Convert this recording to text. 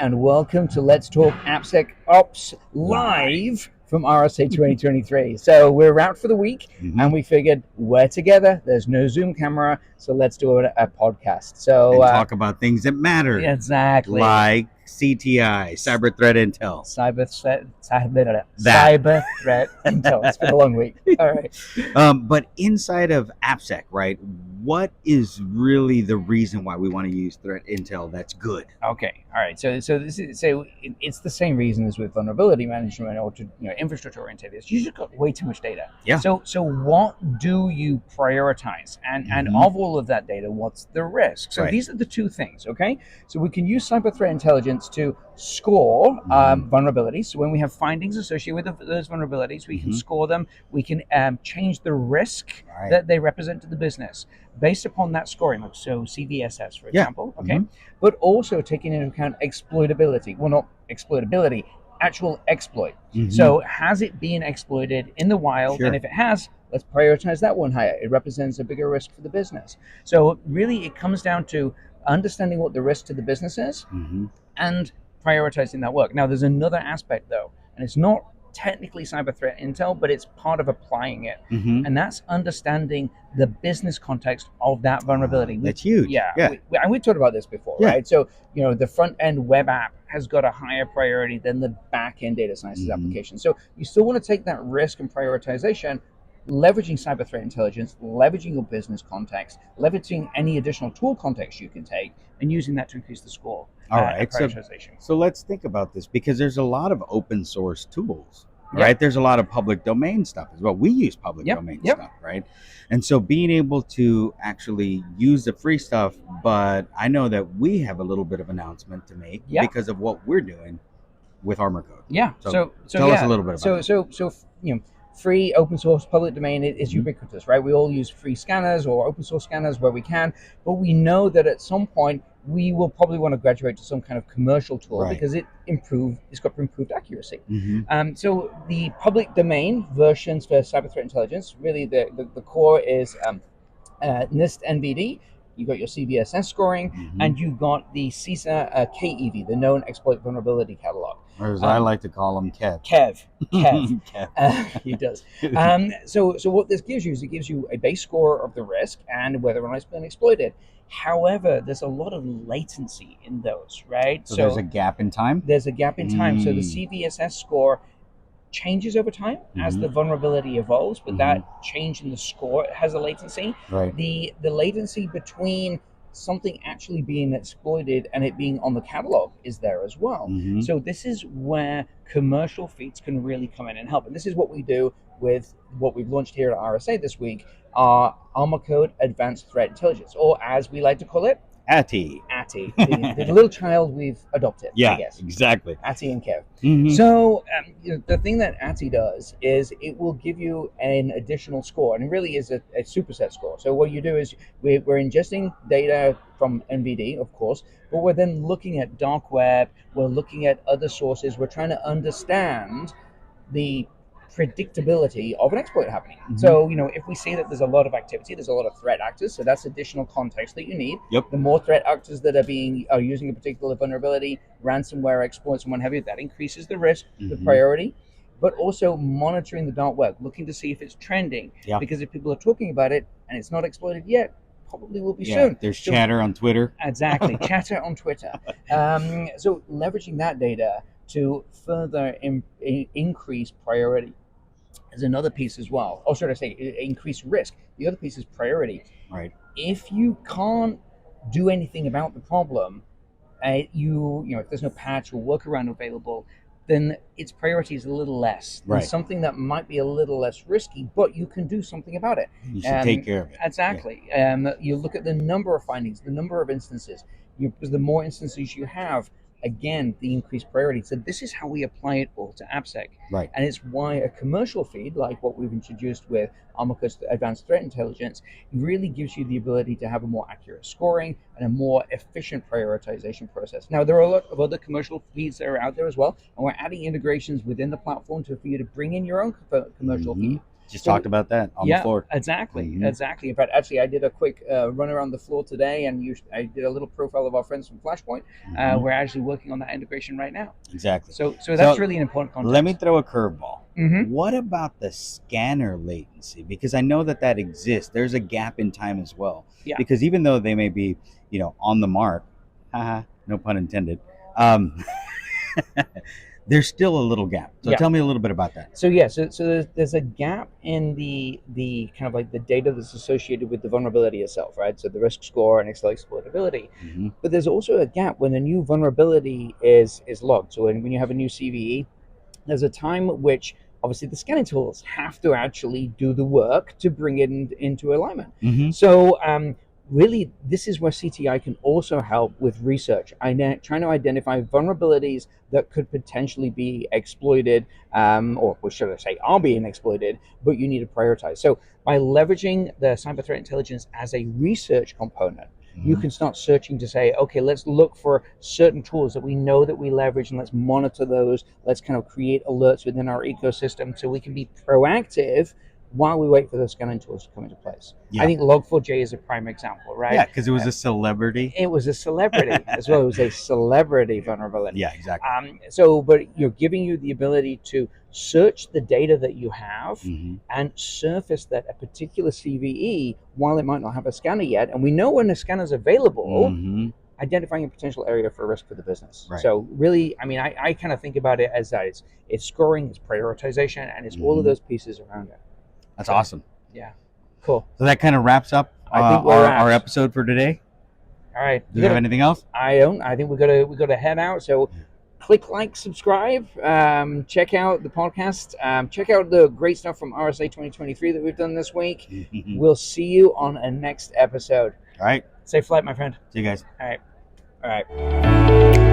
and welcome to Let's Talk AppSecOps live from RSA 2023. So we're out for the week, and we figured we're together. There's no Zoom camera, so let's do a podcast. So and talk about things that matter. Exactly. Like CTI, Cyber Threat Intel. Cyber Threat Intel. It's been a long week. All right. But inside of AppSec, right, what is really the reason why we want to use threat intel that's good? Okay. All right. So it's the same reason as with vulnerability management or infrastructure oriented. You just got way too much data. Yeah. So what do you prioritize? And of all of that data, what's the risk? So these are the two things. Okay. So we can use cyber threat intelligence to score vulnerabilities. So when we have findings associated with those vulnerabilities, we can score them. We can change the risk that they represent to the business based upon that scoring. So CVSS, for example. Okay. But also taking into account exploitability. Well, not exploitability, actual exploit. So has it been exploited in the wild? Sure. And if it has, let's prioritize that one higher. It represents a bigger risk for the business. So really it comes down to understanding what the risk to the business is and prioritizing that work. Now there's another aspect though, and it's not technically cyber threat intel, but it's part of applying it. And that's understanding the business context of that vulnerability. That's huge. And we talked about this before, right? So, the front end web app has got a higher priority than the back end data sciences application. So you still want to take that risk and prioritization, leveraging cyber threat intelligence, leveraging your business context, leveraging any additional tool context you can take, and using that to increase the score. All right. So let's think about this, because there's a lot of open source tools, right? There's a lot of public domain stuff as well. We use public domain stuff, right? And so being able to actually use the free stuff, but I know that we have a little bit of announcement to make because of what we're doing with ArmorCode. So tell us a little bit about that. So free, open source, public domain is ubiquitous, right? We all use free scanners or open source scanners where we can, but we know that at some point we will probably want to graduate to some kind of commercial tool because it's got improved accuracy. So the public domain versions for cyber threat intelligence, really the core is NIST NVD. You got your CVSS scoring, and you got the 𝗙cie KEV, the Known Exploit Vulnerability Catalog. Or as I like to call them, KEV. KEV. He does. So what this gives you is it gives you a base score of the risk and whether or not it's been exploited. However, there's a lot of latency in those, right? So there's a gap in time? There's a gap in time. So the CVSS score changes over time as the vulnerability evolves, but that change in the score has a latency. The latency between something actually being exploited and it being on the catalog is there as well. So this is where commercial feats can really come in and help. And this is what we do with what we've launched here at RSA this week, our ArmorCode Advanced Threat Intelligence, or as we like to call it, ATI, the little child we've adopted. I guess. Exactly. ATI and KEV. So the thing that ATI does is it will give you an additional score, and it really is a superset score. So what you do is we're ingesting data from NVD, of course, but we're then looking at dark web, we're looking at other sources, we're trying to understand the predictability of an exploit happening. So, if we see that there's a lot of activity, there's a lot of threat actors, so that's additional context that you need. The more threat actors that are using a particular vulnerability, ransomware exploits, and what have you, that increases the risk, the priority, but also monitoring the dark web, looking to see if it's trending. Because if people are talking about it and it's not exploited yet, probably will be soon. There's chatter on Twitter. Exactly, chatter on Twitter. So leveraging that data to further increase priority is another piece as well. Or should I say increase risk? The other piece is priority. If you can't do anything about the problem, if there's no patch or workaround available, then its priority is a little less. Than something that might be a little less risky, but you can do something about it. You should take care of it. Exactly. You look at the number of findings, the number of instances. Because the more instances you have, again, the increased priority. So this is how we apply it all to AppSec. And it's why a commercial feed, like what we've introduced with ArmorCode Advanced Threat Intelligence, really gives you the ability to have a more accurate scoring and a more efficient prioritization process. Now, there are a lot of other commercial feeds that are out there as well, and we're adding integrations within the platform for you to bring in your own commercial feed. Just talked about that on the floor. Exactly. In fact, actually, I did a quick run around the floor today, and I did a little profile of our friends from Flashpoint. We're actually working on that integration right now. Exactly. So that's really an important context. Let me throw a curveball. What about the scanner latency? Because I know that exists. There's a gap in time as well. Yeah. Because even though they may be, on the mark, no pun intended, there's still a little gap. So tell me a little bit about that. So there's a gap in the kind of like the data that's associated with the vulnerability itself, right? So the risk score and exploitability. But there's also a gap when a new vulnerability is logged. So when you have a new CVE, there's a time at which obviously the scanning tools have to actually do the work to bring it into alignment. So really, this is where CTI can also help with research, trying to identify vulnerabilities that could potentially be exploited, or should I say are being exploited, but you need to prioritize. So by leveraging the cyber threat intelligence as a research component, you can start searching to say, okay, let's look for certain tools that we know that we leverage, and let's monitor those. Let's kind of create alerts within our ecosystem so we can be proactive while we wait for those scanning tools to come into place. I think Log4j is a prime example, right? Yeah, because it was a celebrity. It was a celebrity as well. It was a celebrity vulnerability. Yeah, exactly. But you're giving you the ability to search the data that you have and surface that a particular CVE, while it might not have a scanner yet, and we know when a scanner's available, identifying a potential area for risk for the business. Right. So really, I mean, I kind of think about it as that it's scoring, it's prioritization, and it's all of those pieces around it. That's awesome. Yeah, cool. So that kind of wraps up our episode for today. All right. Do you have anything else? I don't. I think we got to head out. So click like, subscribe, check out the podcast, check out the great stuff from RSA 2023 that we've done this week. We'll see you on a next episode. All right. Safe flight, my friend. See you guys. All right.